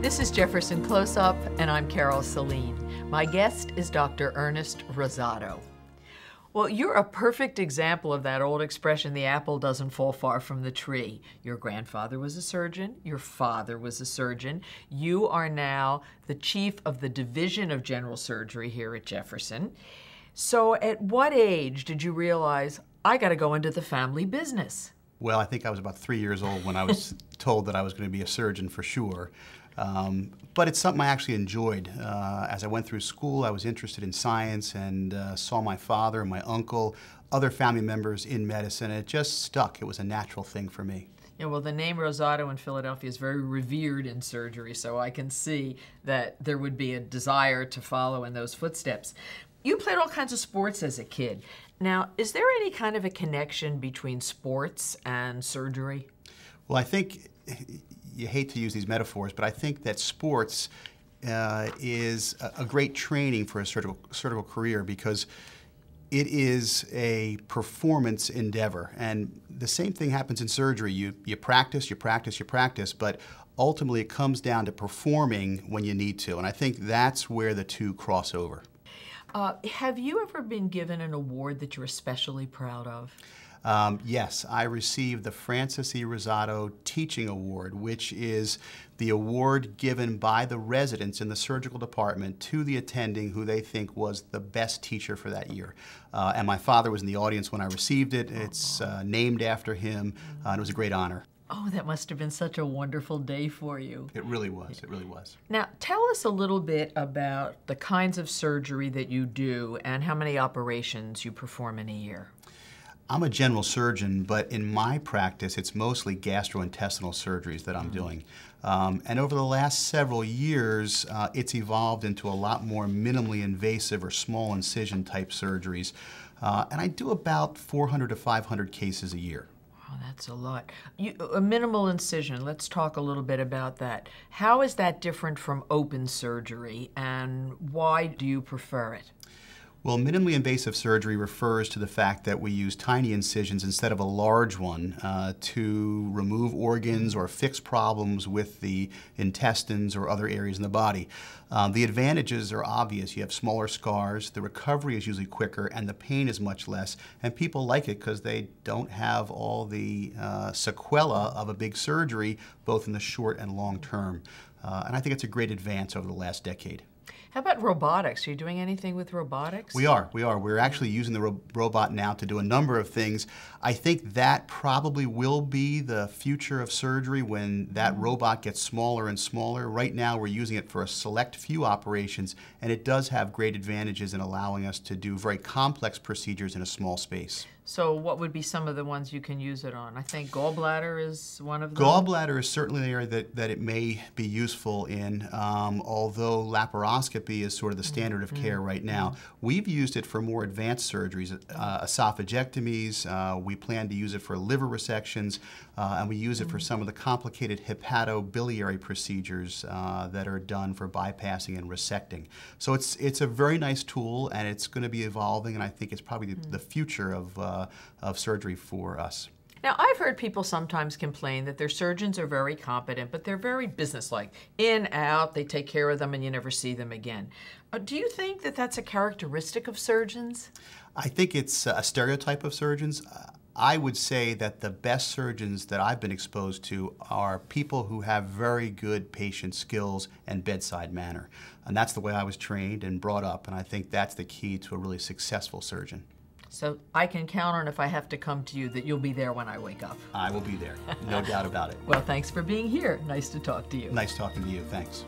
This is Jefferson Close-Up, and I'm Carol Celine. My guest is Dr. Ernest Rosato. Well, you're a perfect example of that old expression, the apple doesn't fall far from the tree. Your grandfather was a surgeon. Your father was a surgeon. You are now the chief of the Division of General Surgery here at Jefferson. So at what age did you realize, I got to go into the family business? Well, I think I was about 3 years old when I was told that I was going to be a surgeon for sure. But it's something I actually enjoyed. As I went through school, I was interested in science and saw my father and my uncle, other family members in medicine, and it just stuck. It was a natural thing for me. Yeah, well, the name Rosato in Philadelphia is very revered in surgery, so I can see that there would be a desire to follow in those footsteps. You played all kinds of sports as a kid. Now, is there any kind of a connection between sports and surgery? Well, I think, you hate to use these metaphors, but I think that sports is a great training for a surgical career because it is a performance endeavor. And the same thing happens in surgery. You practice, but ultimately it comes down to performing when you need to. And I think that's where the two cross over. Have you ever been given an award that you're especially proud of? Yes, I received the Francis E. Rosato Teaching Award, which is the award given by the residents in the surgical department to the attending who they think was the best teacher for that year. And my father was in the audience when I received it. It's named after him, and it was a great honor. Oh, that must have been such a wonderful day for you. It really was. It really was. Now, tell us a little bit about the kinds of surgery that you do and how many operations you perform in a year. I'm a general surgeon, but in my practice, it's mostly gastrointestinal surgeries that I'm doing. And over the last several years, it's evolved into a lot more minimally invasive or small incision type surgeries. And I do about 400 to 500 cases a year. Oh, that's a lot. A minimal incision, let's talk a little bit about that. How is that different from open surgery, and why do you prefer it? Well, minimally invasive surgery refers to the fact that we use tiny incisions instead of a large one to remove organs or fix problems with the intestines or other areas in the body. The advantages are obvious. You have smaller scars, the recovery is usually quicker, and the pain is much less. And people like it because they don't have all the sequela of a big surgery, both in the short and long term. And I think it's a great advance over the last decade. How about robotics? Are you doing anything with robotics? We are. We're actually using the robot now to do a number of things. I think that probably will be the future of surgery when that robot gets smaller and smaller. Right now we're using it for a select few operations, and it does have great advantages in allowing us to do very complex procedures in a small space. So what would be some of the ones you can use it on? I think gallbladder is one of them. Gallbladder is certainly an area that it may be useful in, although laparoscopy is sort of the standard of care right now. We've used it for more advanced surgeries, esophagectomies. We plan to use it for liver resections, and we use it for some of the complicated hepatobiliary procedures that are done for bypassing and resecting. So it's a very nice tool, and it's going to be evolving, and I think it's probably the future of surgery for us. Now, I've heard people sometimes complain that their surgeons are very competent, but they're very businesslike. In, out, they take care of them, and you never see them again. Do you think that that's a characteristic of surgeons? I think it's a stereotype of surgeons. I would say that the best surgeons that I've been exposed to are people who have very good patient skills and bedside manner. And that's the way I was trained and brought up, and I think that's the key to a really successful surgeon. So I can count on, if I have to come to you, that you'll be there when I wake up. I will be there, no doubt about it. Well, thanks for being here. Nice to talk to you. Nice talking to you, thanks.